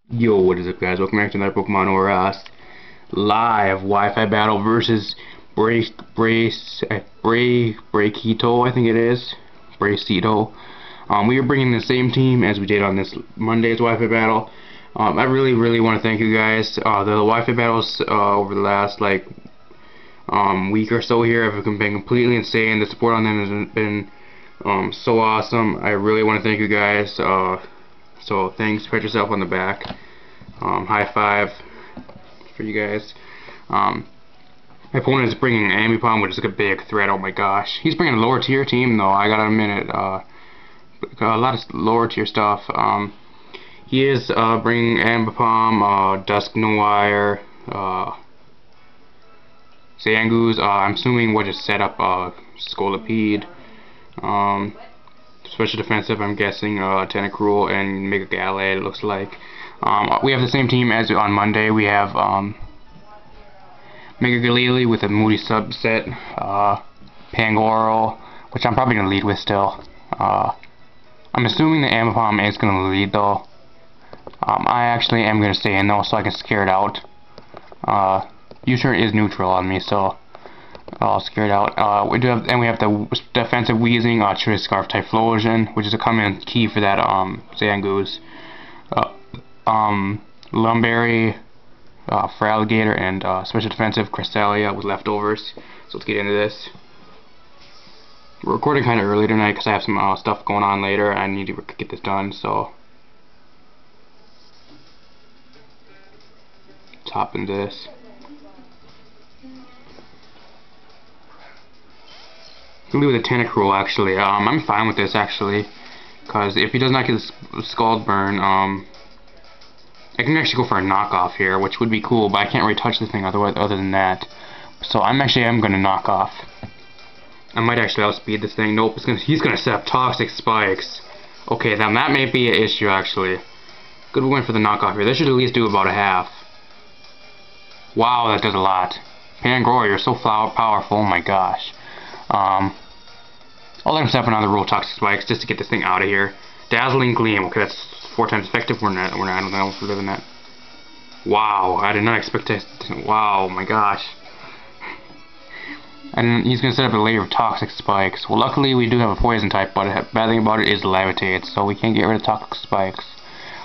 Yo, what is up, guys? Welcome back to another Pokemon ORAS live Wi-Fi battle versus Breycito, I think it is. Breycito. We are bringing the same team as we did on this Monday's Wi-Fi battle. I really want to thank you guys. The Wi-Fi battles over the last week or so here have been completely insane. The support on them has been so awesome. I really want to thank you guys. So thanks. Pat yourself on the back. High five for you guys. My opponent is bringing Ambipom, which is a big threat. Oh my gosh, he's bringing a lower tier team though. I gotta admit it. A lot of lower tier stuff. He is bringing Ambipom, Dusknoir, Zangoose. I'm assuming what is set up Scolipede. Special defensive, I'm guessing, Tentacruel and Mega Gallade, it looks like. We have the same team as on Monday. We have Mega Galili with a Moody subset, Pangoro, which I'm probably going to lead with still. I'm assuming the Ambipom is going to lead though. I actually am going to stay in though so I can scare it out. U-turn is neutral on me, so I'll scare it out. We have the defensive Wheezing, Triss Scarf Typhlosion, which is a common key for that Zangoose. Lumberry, for Alligator, and special defensive Cresselia with leftovers. So let's get into this. We're recording kind of early tonight because I have some stuff going on later. I need to get this done, so let's hop into this. I'm gonna do with a Tentacruel actually. I'm fine with this actually, because if he does not get the Scald Burn, I can actually go for a knockoff here, which would be cool, but I can't really touch this thing other than that. So I'm gonna knock off. I might actually outspeed this thing. Nope, he's gonna set up Toxic Spikes. Okay, then that may be an issue actually. Good win for the knockoff here. This should at least do about a half. Wow, that does a lot. Pangoro, you're so powerful. Oh my gosh. I'll let him set up another roll Toxic Spikes just to get this thing out of here. Dazzling Gleam. Okay, that's 4 times effective. I don't know if we're living that. Wow, I did not expect to. Wow, my gosh. And he's gonna set up a layer of Toxic Spikes. Well, luckily we do have a Poison type, but the bad thing about it is Levitate, so we can't get rid of Toxic Spikes.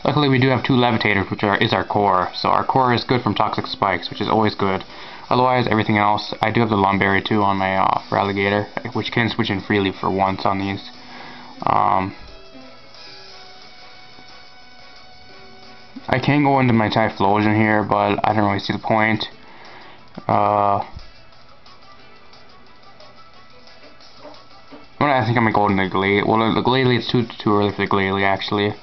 Luckily we do have 2 Levitators, which is our core. So our core is good from Toxic Spikes, which is always good. Otherwise, everything else, I do have the Lumberry too on my for Alligator, which can switch in freely for once on these. I can go into my Typhlosion here, but I don't really see the point. I think I'm gonna go into the Glalie. Well, the Glalie is too early for the Glalie actually.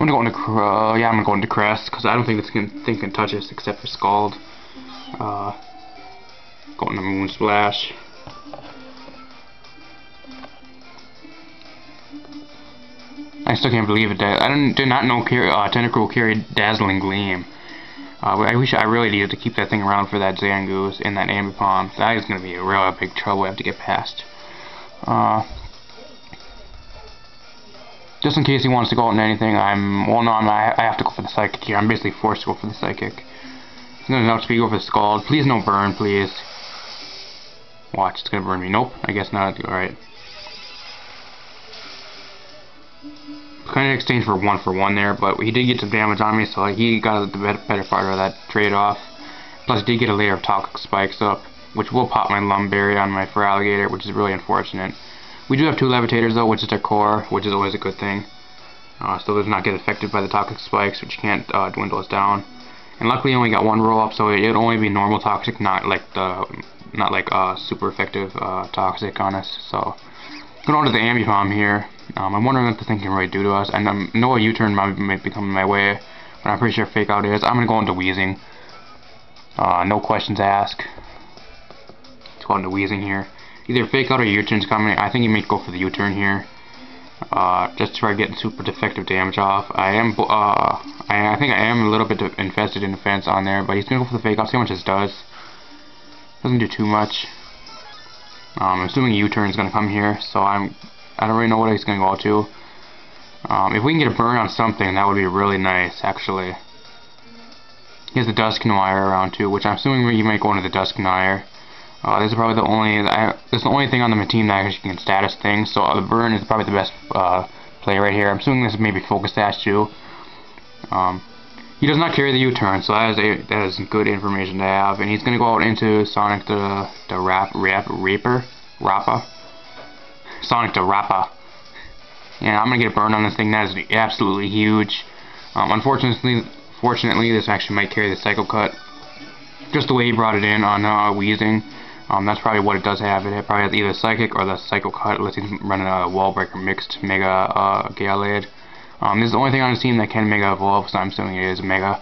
I'm gonna go into I'm gonna go into Crest because I don't think this thing can touch us except for Scald. Go into Moon Splash. I still can't believe it. I did not know Tentacruel carried Dazzling Gleam. I really needed to keep that thing around for that Zangoose and that Ambipom. That is gonna be a real big trouble I have to get past. Just in case he wants to go out into anything, I have to go for the Psychic here. I'm basically forced to go for the Psychic. He's gonna outspeed, go for the Scald. Please no burn, please. Watch, it's gonna burn me. Nope, I guess not. Alright. Kind of exchanged for 1 there, but he did get some damage on me, so he got the better part of that trade-off. Plus, he did get a layer of Toxic Spikes up, which will pop my Lumberry on my for Alligator, which is really unfortunate. We do have 2 Levitators though, which is their core, which is always a good thing. So does not get affected by the Toxic Spikes, which can't dwindle us down. And luckily, I only got 1 roll up, so it'd only be normal Toxic, not like super effective Toxic on us. So going on to the Ambipom here. I'm wondering what the thing can really do to us. And I know a U-turn might be coming my way, but I'm pretty sure Fake Out is. I'm gonna go into Wheezing. No questions asked. Let's go into Wheezing here. Either Fake Out or U-turn's coming. I think he may go for the U-turn here. Just to try getting super defective damage off. I think I am a little bit infested in defense on there, but he's gonna go for the Fake Out. See how much this does. Doesn't do too much. I'm assuming a U-turn is gonna come here, so I don't really know what he's gonna go to. If we can get a burn on something, that would be really nice, actually. He has the Dusk Wire around too, which I'm assuming you might go into the Dusk Wire. This is probably the only thing on the team that actually can status things. So the burn is probably the best play right here. I'm assuming this is maybe focus dash too. He does not carry the U-turn, so that is good information to have. And he's gonna go out into Sonic the Rappa. Sonic the Rappa. And I'm gonna get a burn on this thing. That is absolutely huge. Fortunately, this actually might carry the Psycho Cut. Just the way he brought it in on Weezing. That's probably what it does have. It probably has either Psychic or the Psycho Cut, unless he's running a Wall Breaker mixed Mega Gallade. This is the only thing on his team that can Mega Evolve, so I'm assuming it is Mega.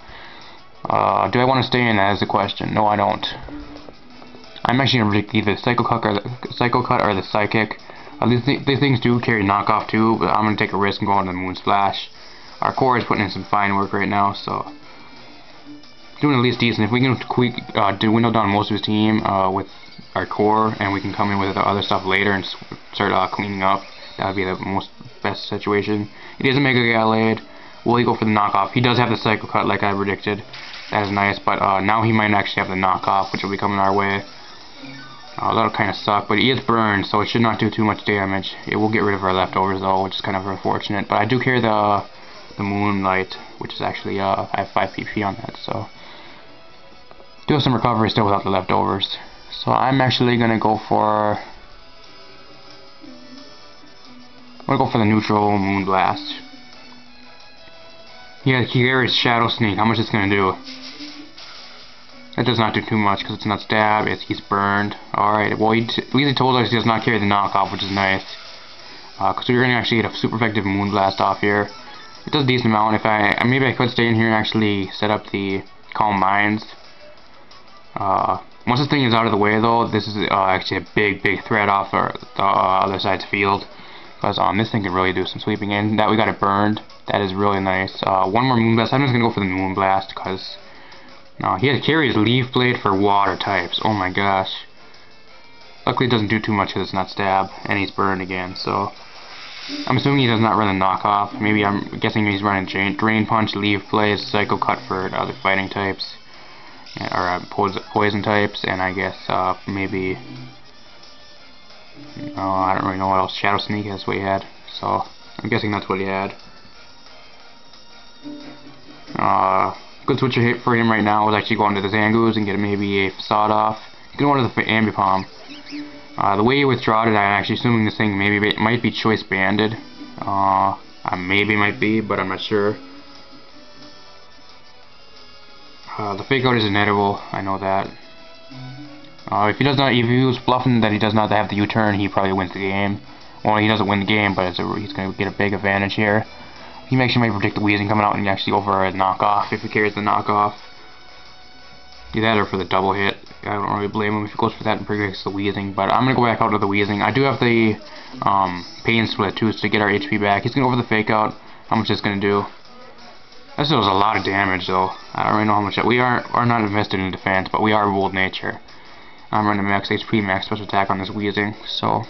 Do I want to stay in? That is the question. No, I don't. I'm actually going to predict either the Psycho Cut or the Psychic. These things do carry knockoff too, but I'm going to take a risk and go on the Moon Splash. Our core is putting in some fine work right now, so doing at least decent. If we can window down most of his team with our core, and we can come in with the other stuff later and start cleaning up, that would be the best situation. It is a Mega Gallade. Will he go for the knockoff? He does have the Psycho Cut, like I predicted. That is nice, but now he might actually have the knockoff, which will be coming our way. That'll kind of suck, but he is burned, so it should not do too much damage. It will get rid of our leftovers though, which is kind of unfortunate. But I do carry the Moonlight, which is actually I have 5 PP on that, so do have some recovery still without the leftovers. So I'm actually gonna go for the neutral Moonblast. Yeah, he carries Shadow Sneak. How much is it gonna do? That does not do too much because it's not stab. He's burned. Alright, well, at least he told us he does not carry the knockoff, which is nice. Because we're going to actually get a super effective Moonblast off here. It does a decent amount. Maybe I could stay in here and actually set up the Calm Minds. Once this thing is out of the way, though, this is actually a big threat off the other side's field. Because this thing can really do some sweeping in. That we got it burned. That is really nice. One more Moonblast. I'm just going to go for the Moonblast because he carries Leaf Blade for water types. Oh my gosh. Luckily it doesn't do too much because it's not stab, and he's burned again, so I'm assuming he does not run the knockoff. Maybe I'm guessing he's running Drain Punch, Leaf Blade, Psycho Cut for other fighting types, or poison types, and I guess maybe I don't really know what else. Shadow Sneak, that's what he had, so I'm guessing that's what he had. Good switch for him right now was actually going to the Zangoose and get maybe a Facade off. You can go to the Ambipom. The way you withdraw it, I'm actually assuming this thing might be choice banded. Maybe might be, but I'm not sure. The Fake Out is inedible, I know that. If he was bluffing that he does not have the U-turn, he probably wins the game. Well, he doesn't win the game, but he's going to get a big advantage here. He actually might predict the Weezing coming out and actually go for a knockoff if he carries the knockoff. Do that or for the double hit. I don't really blame him if he goes for that and predicts the Weezing, but I'm going to go back out to the Weezing. I do have the Pain Split too, so to get our HP back. He's going to go for the Fake Out. How much is going to do? This does a lot of damage though. I don't really know how much. We are not invested in defense, but we are Bold Nature. I'm running max HP, max special attack on this Weezing, so a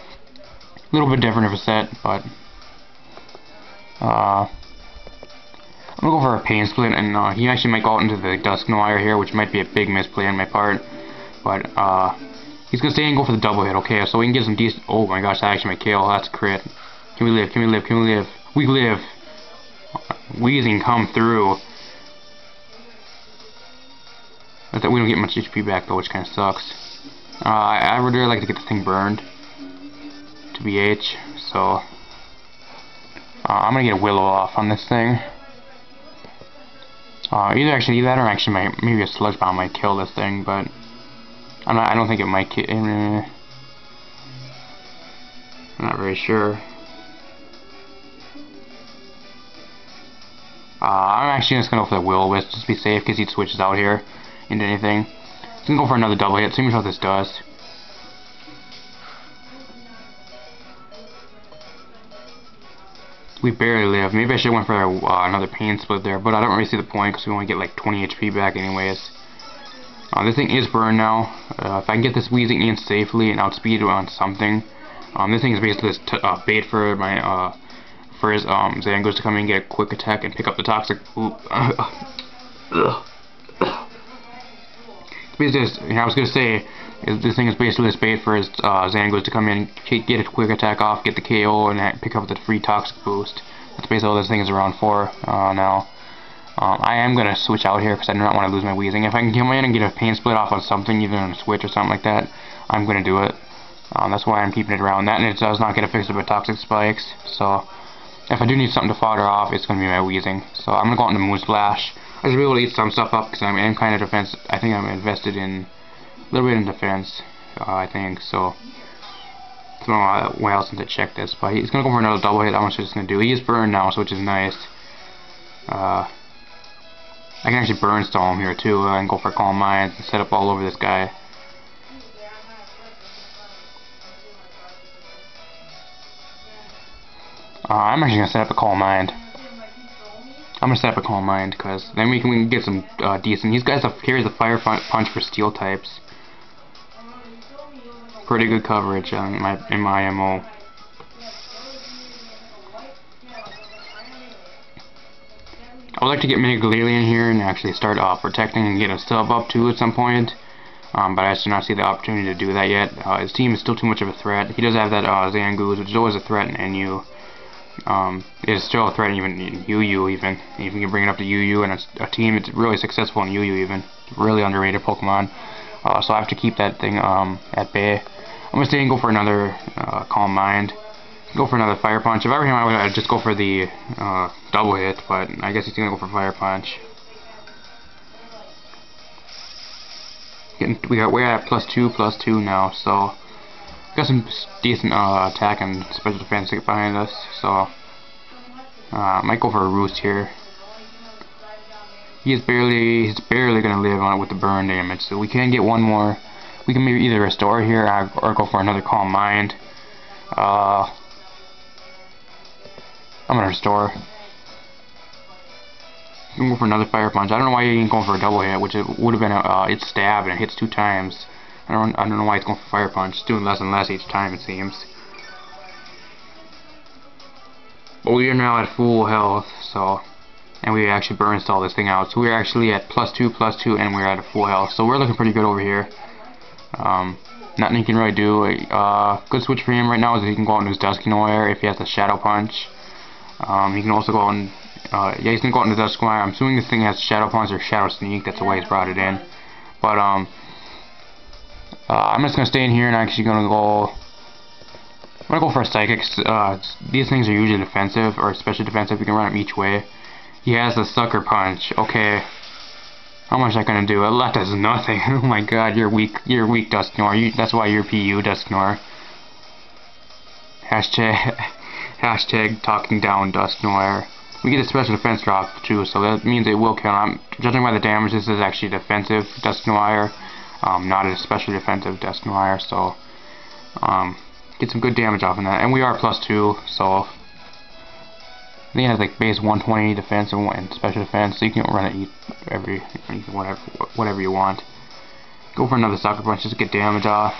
little bit different of a set, but I'm going to go for a Pain Split, and he actually might go out into the Dusk Wire here, which might be a big misplay on my part. But he's going to stay and go for the double hit. Okay, so we can get some decent... Oh my gosh, that actually might kill. That's a crit. Can we live? Can we live? Can we live? We live! Weezing come through. I thought we don't get much HP back though, which kind of sucks. I would really like to get this thing burned to BH, so I'm going to get a Willow off on this thing. Either that or actually maybe a Sludge Bomb might kill this thing, but I don't think it might kill. I'm not very sure. I'm actually just gonna go for the Will-O-Wisp just to be safe because he switches out here into anything. He's gonna go for another double hit. See what this does. We barely live. Maybe I should have went for another Pain Split there, but I don't really see the point because we only get like 20 HP back anyways. This thing is burned now. If I can get this Weezing in safely and outspeed it on something, this thing is basically bait for my for his Zangoos to come in and get a quick attack and pick up the toxic. Basically, I was gonna say, this thing is basically a bait for his Zangoos to come in, get a quick attack off, get the KO, and pick up the free toxic boost. That's basically all this thing is around for now. I am gonna switch out here because I do not want to lose my wheezing. If I can come in and get a pain split off on something, even on a switch or something like that, I'm gonna do it. That's why I'm keeping it around that, and it does not get affected by toxic spikes. So if I do need something to fodder off, it's gonna be my wheezing. So I'm gonna go out into Moon Splash. I should be able to eat some stuff up because I'm kind of defense. I think I'm invested in a little bit in defense. I think so. I don't know why else to check this, but he's gonna go for another double hit. How much is gonna do? He is burned now, so which is nice. I can actually burn stall him here too, and go for Calm Mind and set up all over this guy. I'm actually gonna set up a Calm Mind. I'm gonna set up a Calm Mind because then we can get some decent. These guys carries the Fire Punch for steel types. Pretty good coverage in my MO. I would like to get Mega Galarian here and actually start protecting and get a sub up too at some point. But I just do not see the opportunity to do that yet. His team is still too much of a threat. He does have that Zangoos, which is always a threat in NU. It is still a threat even in UU even. If you can bring it up to UU and a team that's really successful in UU even. Really underrated Pokemon. So I have to keep that thing at bay. I'm going to stay and go for another Calm Mind. Go for another Fire Punch. If I were him, I would just go for the double hit, but I guess he's going to go for Fire Punch. We're at +2/+2 now, so got some decent attack and special defense to get behind us. So might go for a Roost here. He's barely going to live on it with the burn damage, so we can get one more. We can maybe either restore here or go for another Calm Mind. I'm gonna restore. I'm gonna go for another Fire Punch. I don't know why he ain't going for a double hit, which it would have been it's stab and it hits 2 times. I don't know why he's going for Fire Punch. It's doing less and less each time, it seems. But we are now at full health, so, and we actually burn stall this thing out. So we're actually at +2/+2, and we're at a full health. So we're looking pretty good over here. Nothing he can really do. Good switch for him right now is that he can go out into his Dusknoir if he has a Shadow Punch. He can also go out and yeah, he's gonna go out into Dusknoir. I'm assuming this thing has Shadow Punch or Shadow Sneak. That's the way he's brought it in. But I'm just gonna stay in here and actually gonna go. I'm gonna go for a Psychic. These things are usually defensive or especially defensive. You can run them each way. He has the Sucker Punch. Okay. How much is that gonna do? That does nothing. Oh my god, you're weak. You're weak, Dusknoir. That's why you're PU, Dusknoir. Hashtag talking down Dusknoir. We get a special defense drop too, so that means it will kill. Judging by the damage, this is actually defensive Dusknoir, not a specially defensive Dusknoir. So get some good damage off of that. And we are +2, so I think it has like base 120 defense and special defense, so you can run it whatever you want. Go for another Sucker Punch just to get damage off.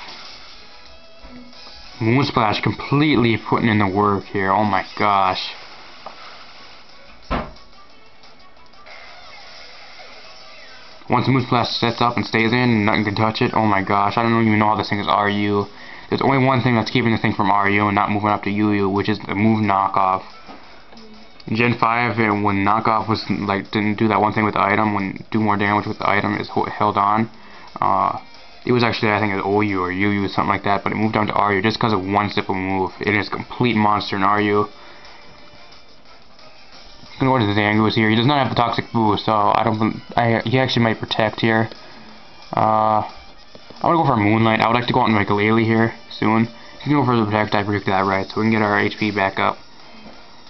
Moon Splash completely putting in the work here. Oh my gosh. Once Moon Splash sets up and stays in, nothing can touch it. Oh my gosh, I don't even know how this thing is RU. There's only one thing that's keeping this thing from RU and not moving up to UU, which is the move knockoff. Gen 5, when knockoff was like didn't do that one thing with the item, when do more damage with the item is held on. It was actually, I think, it was OU or UU or something like that, but it moved down to RU just because of one simple move. It is a complete monster in RU. I'm gonna go to the Zangoos here. He does not have the toxic boost, so he actually might protect here. I'm gonna go for a Moonlight. I would like to go out and make a Galele here soon. He can go for the protect. I predicted that right, so we can get our HP back up.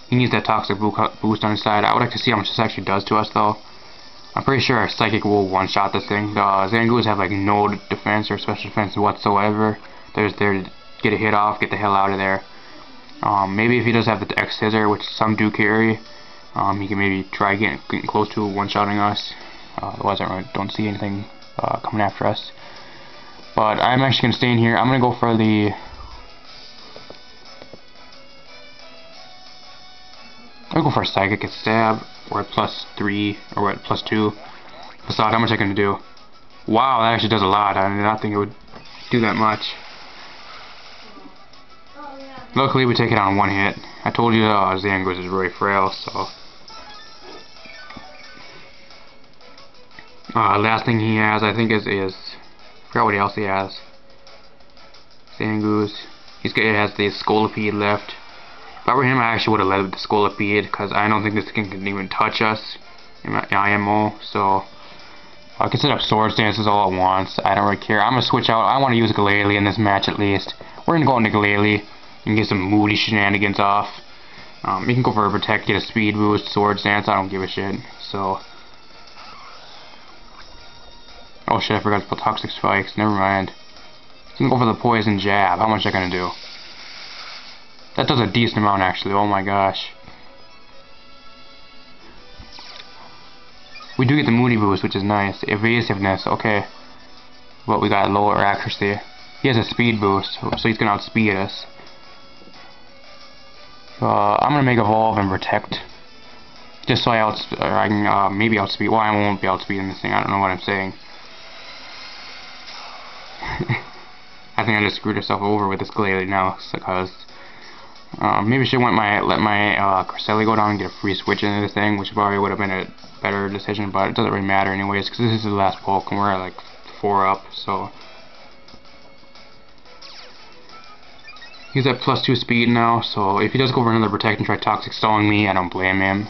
He needs that toxic boost on his side. I would like to see how much this actually does to us, though. I'm pretty sure our Psychic will one-shot this thing. The Zangoos have like no defense or special defense whatsoever. They're just there to get a hit off, get the hell out of there. Maybe if he does have the X Scissor, which some do carry, he can maybe try getting close to one-shotting us. Otherwise, I really don't see anything coming after us. But I'm actually going to stay in here. I'm going to go for the... I'll go for a psychic and stab. We're at +3, or we're at +2. Facade, how much I can do? Wow, that actually does a lot. I did not think it would do that much. Luckily, we take it on one hit. I told you Zangoose is really frail, so. Last thing he has, I think, is I forgot what else he has. Zangoose. It has the Scolipede left. If I were him, I actually would have led with the Scolipede, because I don't think this thing can even touch us in my IMO, so I can set up Swords Dances all at once. I don't really care. I'm going to switch out. I want to use Glalie in this match at least. We're going to go into Glalie and get some moody shenanigans off. You can go for a Protect, get a Speed Boost, Swords Dance, I don't give a shit. So, oh shit, I forgot to put Toxic Spikes, never mind. You can go for the Poison Jab, how much is that going to do? That does a decent amount actually, oh my gosh. We do get the Moody Boost, which is nice. Evasiveness, okay. But we got lower accuracy. He has a Speed Boost, so he's going to outspeed us. I'm going to make Evolve and Protect. Just so I can maybe outspeed. Well, I won't be outspeeding this thing, I don't know what I'm saying. I think I just screwed myself over with this Glalie now, because maybe I should let my Cresselia go down and get a free switch into this thing, which probably would have been a better decision, but it doesn't really matter anyways, because this is the last bulk and we're at like 4 up, so. He's at +2 speed now, so if he does go for another Protect and try Toxic Stalling me, I don't blame him.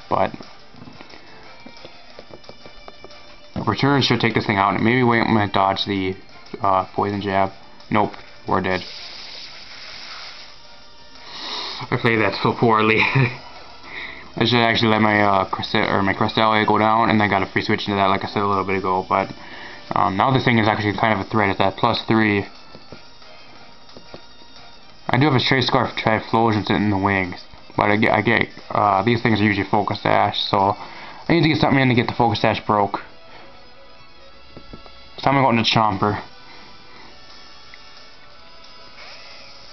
But Return should take this thing out, and maybe wait, I'm gonna dodge the Poison Jab. Nope, we're dead. I played that so poorly. I should actually let my Cresselia go down, and then got a free switch into that, like I said a little bit ago. But now this thing is actually kind of a threat. It's at +3. I do have a Trace Scarf Typhlosion sitting in the wings, but I get these things are usually Focus Sash, so I need to get something in to get the Focus Sash broke. It's time to go into Chomper.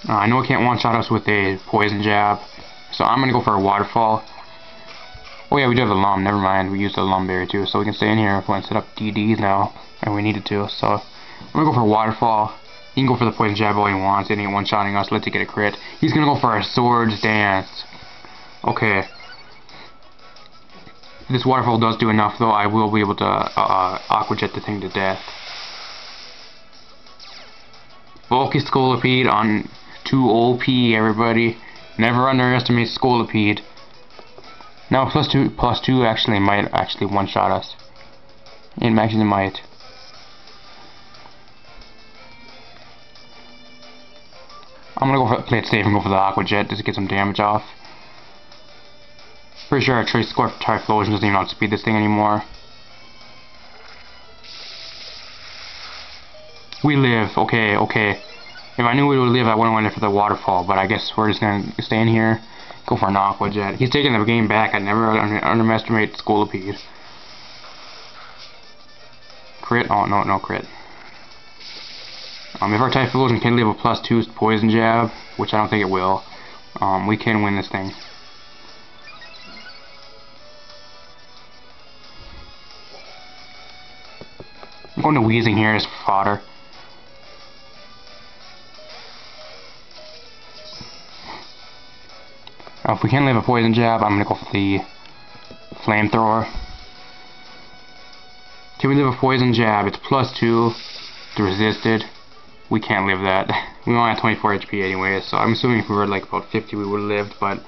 I know it can't one-shot us with a Poison Jab, so I'm gonna go for a Waterfall. Oh yeah, we do have a Lum, never mind, we used the Lum Berry too, so we can stay in here if we want to set up DDs now, and we needed to, so I'm gonna go for a Waterfall. He can go for the Poison Jab all he wants, and he ain't one-shotting us, let's get a crit. He's gonna go for a Swords Dance. Okay. If this Waterfall does do enough though, I will be able to Aqua Jet the thing to death. Bulky Scolipede on 2 OP, everybody. Never underestimate Scolipede. Now +2 actually might one-shot us. It actually might. I'm gonna go play it safe and go for the Aqua Jet just to get some damage off. Pretty sure our Trace Scarf Typhlosion doesn't even outspeed this thing anymore. We live. Okay. If I knew we would live, I wouldn't went in for the Waterfall, but I guess we're just gonna stay in here, go for an Aqua Jet. He's taking the game back. I never underestimate Scolipede. Crit? Oh, no crit. If our Typhlosion can leave a +2 Poison Jab, which I don't think it will, we can win this thing. I'm going to Wheezing here as fodder. If we can't leave a Poison Jab, I'm going to go for the Flamethrower. Can we leave a Poison Jab? It's +2. It's resisted. We can't live that. We only have 24 HP anyway, so I'm assuming if we were like about 50 we would have lived, but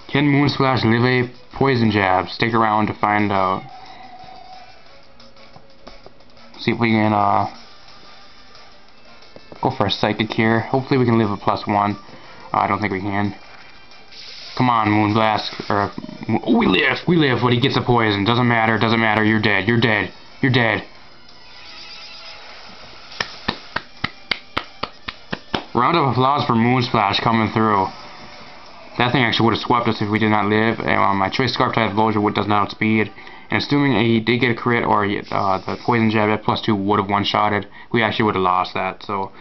can Moonsplash live a Poison Jab? Stick around to find out. See if we can go for a Psychic here. Hopefully we can live a +1. I don't think we can. Come on, Moonblast. Oh, we live, but he gets a poison. Doesn't matter, you're dead. Round of applause for Moonsplash coming through. That thing actually would have swept us if we did not live. And my Trace Scarf Typhlosion does not outspeed. And assuming he did get a crit, or the Poison Jab at +2 would have one-shotted, we actually would have lost that. So,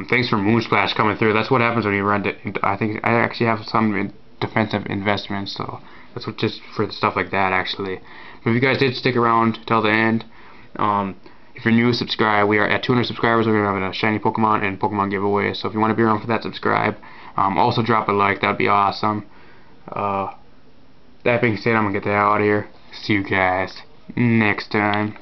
Thanks for Moonsplash coming through. That's what happens when you run it. I think I actually have some defensive investments, so that's what, just for stuff like that actually. But if you guys did stick around till the end, if you're new, subscribe. We are at 200 subscribers. We're gonna have a shiny Pokemon and Pokemon giveaway. So if you want to be around for that, subscribe. Also drop a like. That'd be awesome. That being said, I'm gonna get the hell out of here. See you guys next time.